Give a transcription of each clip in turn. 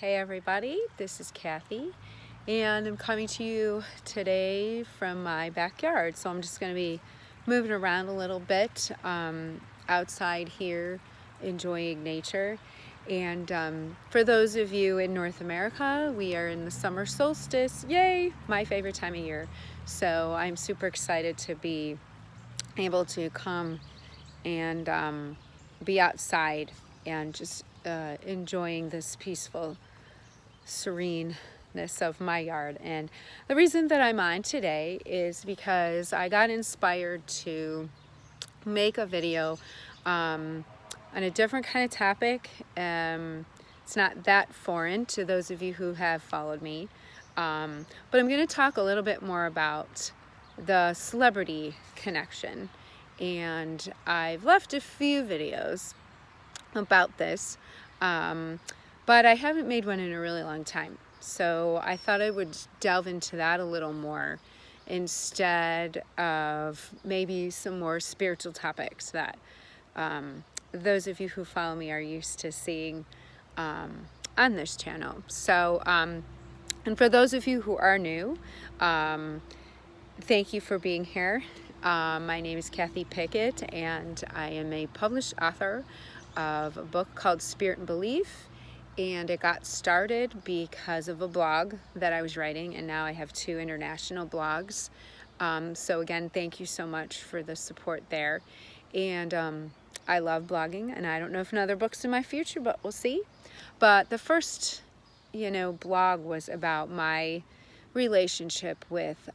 Hey everybody, this is Kathy and I'm coming to you today from my backyard. So I'm just going to be moving around a little bit outside here, enjoying nature. And for those of you in North America, we are in the summer solstice. Yay! My favorite time of year. So I'm super excited to be able to come and be outside and just enjoying this peaceful sereneness of my yard. And the reason that I'm on today is because I got inspired to make a video on a different kind of topic. It's not that foreign to those of you who have followed me, but I'm going to talk a little bit more about the celebrity connection. And I've left a few videos about this, but I haven't made one in a really long time. So I thought I would delve into that a little more instead of maybe some more spiritual topics that those of you who follow me are used to seeing on this channel. So, and for those of you who are new, thank you for being here. My name is Kathy Pickett, and I am a published author of a book called Spirit and Belief, and it got started because of a blog that I was writing, and now I have 2 international blogs. So again, thank you so much for the support there. And I love blogging, and I don't know if another book's in my future, but we'll see. But the first, blog was about my relationship with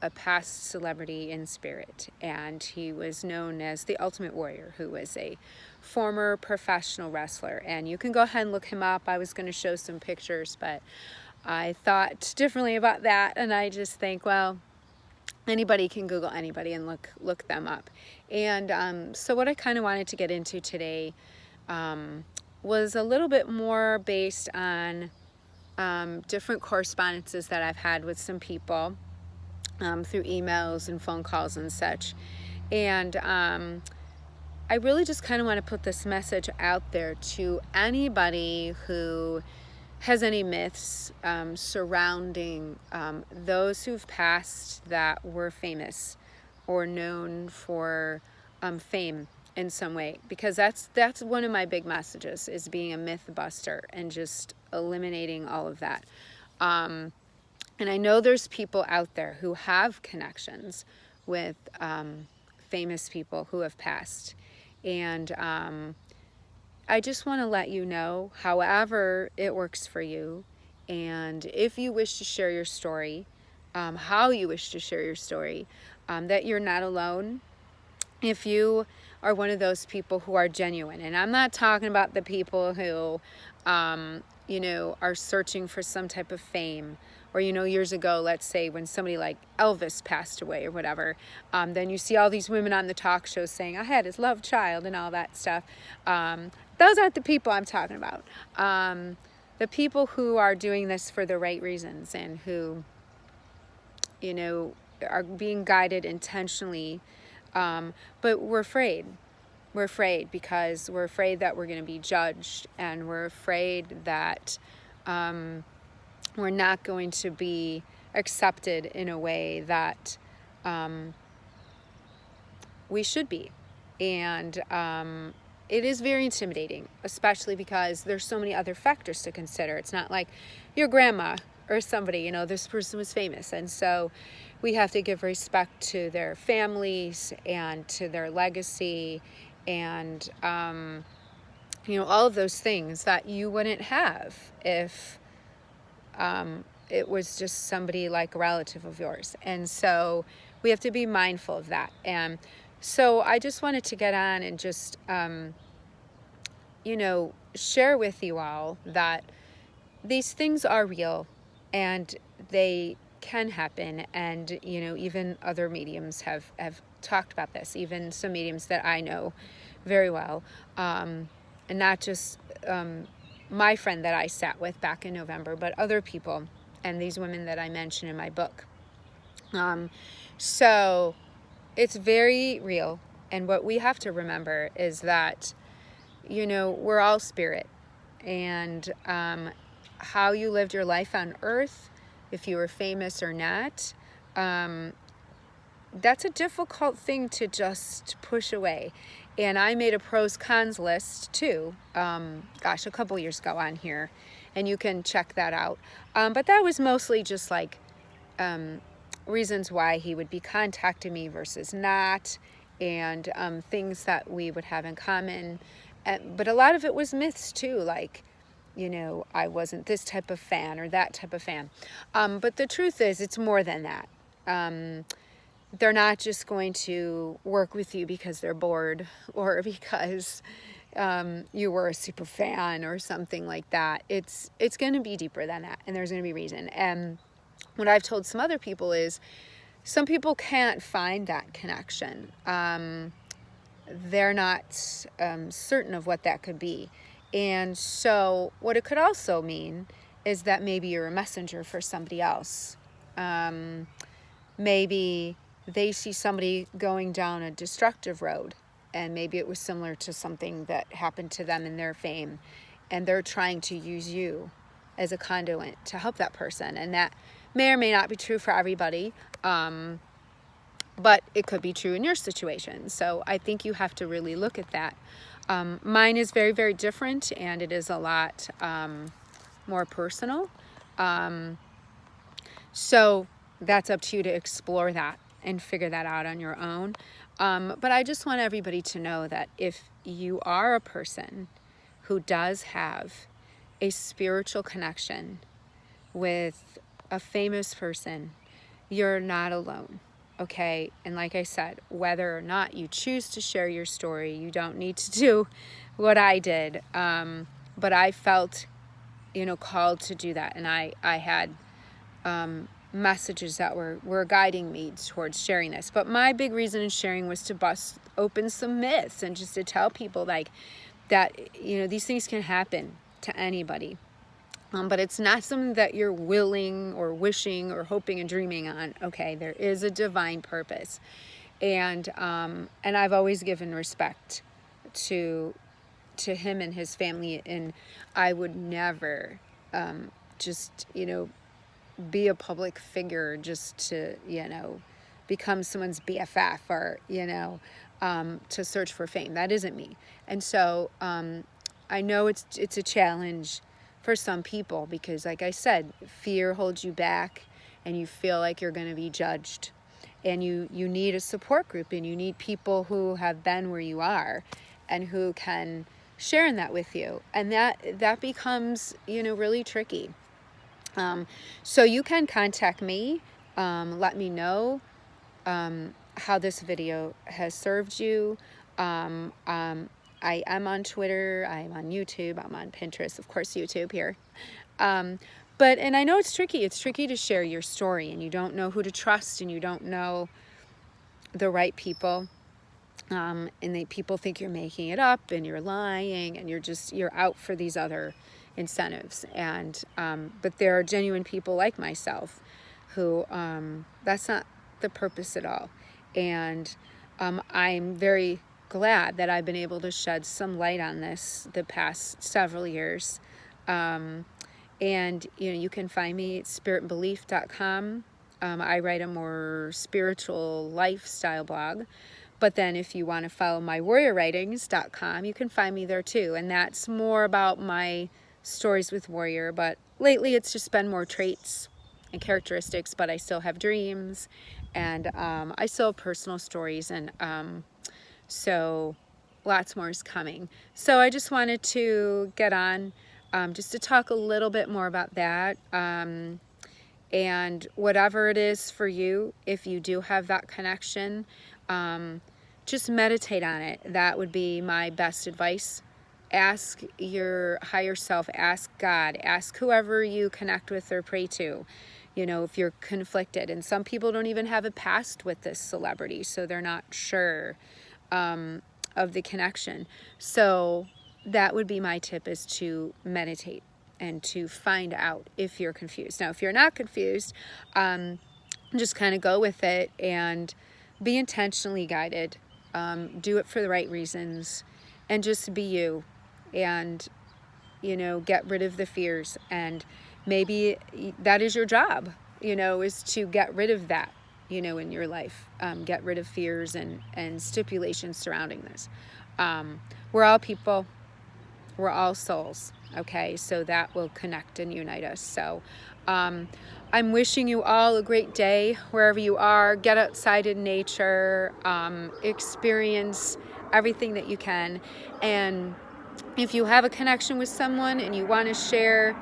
a past celebrity in spirit, and he was known as the Ultimate Warrior, who was a former professional wrestler. And you can go ahead and look him up. I was going to show some pictures, but I thought differently about that, and I just think, well, anybody can Google anybody and look them up. And so what I kind of wanted to get into today was a little bit more based on different correspondences that I've had with some people through emails and phone calls and such. And I really just kind of want to put this message out there to anybody who has any myths surrounding those who've passed that were famous or known for fame in some way, because that's one of my big messages, is being a myth buster and just eliminating all of that. And I know there's people out there who have connections with famous people who have passed. And I just want to let you know, however it works for you, and if you wish to share your story, how you wish to share your story, that you're not alone. If you are one of those people who are genuine, and I'm not talking about the people who, are searching for some type of fame, or, years ago, let's say when somebody like Elvis passed away or whatever, then you see all these women on the talk shows saying, I had his love child and all that stuff. Those aren't the people I'm talking about. The people who are doing this for the right reasons, and who, are being guided intentionally. But we're afraid. We're afraid because we're afraid that we're going to be judged, and we're afraid that we're not going to be accepted in a way that we should be. And it is very intimidating, especially because there's so many other factors to consider. It's not like your grandma or somebody, this person was famous, and so we have to give respect to their families and to their legacy, and all of those things that you wouldn't have if it was just somebody like a relative of yours. And so we have to be mindful of that. And so I just wanted to get on and just share with you all that these things are real, and they can happen. And even other mediums have talked about this, even some mediums that I know very well, and not just my friend that I sat with back in November, but other people, and these women that I mention in my book. So it's very real. And what we have to remember is that we're all spirit, and how you lived your life on earth, if you were famous or not, that's a difficult thing to just push away. And I made a pros cons list too, gosh, a couple years ago on here, and you can check that out. But that was mostly just like reasons why he would be contacting me versus not, and things that we would have in common. But a lot of it was myths too, like, you know, I wasn't this type of fan or that type of fan. But the truth is, it's more than that. They're not just going to work with you because they're bored or because you were a super fan or something like that. It's going to be deeper than that, and there's going to be reason. And what I've told some other people is some people can't find that connection. They're not certain of what that could be. And so what it could also mean is that maybe you're a messenger for somebody else. Maybe they see somebody going down a destructive road, and maybe it was similar to something that happened to them in their fame, and they're trying to use you as a conduit to help that person. And that may or may not be true for everybody, but it could be true in your situation. So I think you have to really look at that. Mine is very, very different, and it is a lot more personal. So that's up to you to explore that and figure that out on your own. But I just want everybody to know that if you are a person who does have a spiritual connection with a famous person, you're not alone, okay? And like I said, whether or not you choose to share your story, you don't need to do what I did. But I felt, you know, called to do that. And I had messages that were guiding me towards sharing this. But my big reason in sharing was to bust open some myths and just to tell people like that, you know, these things can happen to anybody. But it's not something that you're willing or wishing or hoping and dreaming on. Okay, there is a divine purpose, and I've always given respect to him and his family, and I would never just, you know, be a public figure just to, you know, become someone's BFF or, you know, to search for fame. That isn't me. And so I know it's a challenge for some people because, like I said, fear holds you back and you feel like you're going to be judged, and you need a support group, and you need people who have been where you are and who can share in that with you, and that becomes, you know, really tricky. So you can contact me, let me know how this video has served you. I am on Twitter, I'm on YouTube, I'm on Pinterest, of course YouTube here. And I know it's tricky to share your story, and you don't know who to trust, and you don't know the right people. And people think you're making it up and you're lying and you're out for these other incentives. And but there are genuine people like myself who that's not the purpose at all. And I'm very glad that I've been able to shed some light on this the past several years. And you know, you can find me at spiritandbelief.com. I write a more spiritual lifestyle blog. But then if you want to follow my warriorwritings.com, you can find me there too. And that's more about my stories with warrior. But lately it's just been more traits and characteristics, but I still have dreams, and I still have personal stories, and so lots more is coming. So I just wanted to get on just to talk a little bit more about that. And whatever it is for you, if you do have that connection, just meditate on it. That would be my best advice. Ask your higher self, ask God, ask whoever you connect with or pray to, you know, if you're conflicted. And some people don't even have a past with this celebrity, so they're not sure of the connection. So that would be my tip, is to meditate and to find out if you're confused. Now, if you're not confused, just kind of go with it and be intentionally guided. Do it for the right reasons, and just be you. And get rid of the fears. And maybe that is your job, is to get rid of that, in your life. Get rid of fears and stipulations surrounding this. We're all people. We're all souls, okay? So that will connect and unite us. So I'm wishing you all a great day wherever you are. Get outside in nature, experience everything that you can. And if you have a connection with someone and you want to share,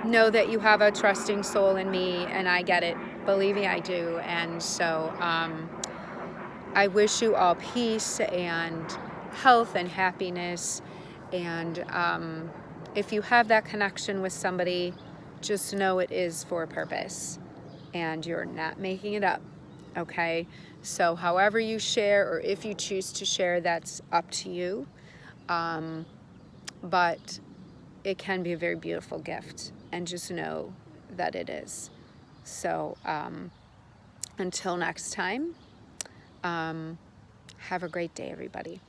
know that you have a trusting soul in me, and I get it. Believe me, I do. And so I wish you all peace and health and happiness. And if you have that connection with somebody, just know it is for a purpose and you're not making it up, okay? So however you share, or if you choose to share, that's up to you. But it can be a very beautiful gift, and just know that it is. So until next time, have a great day, everybody.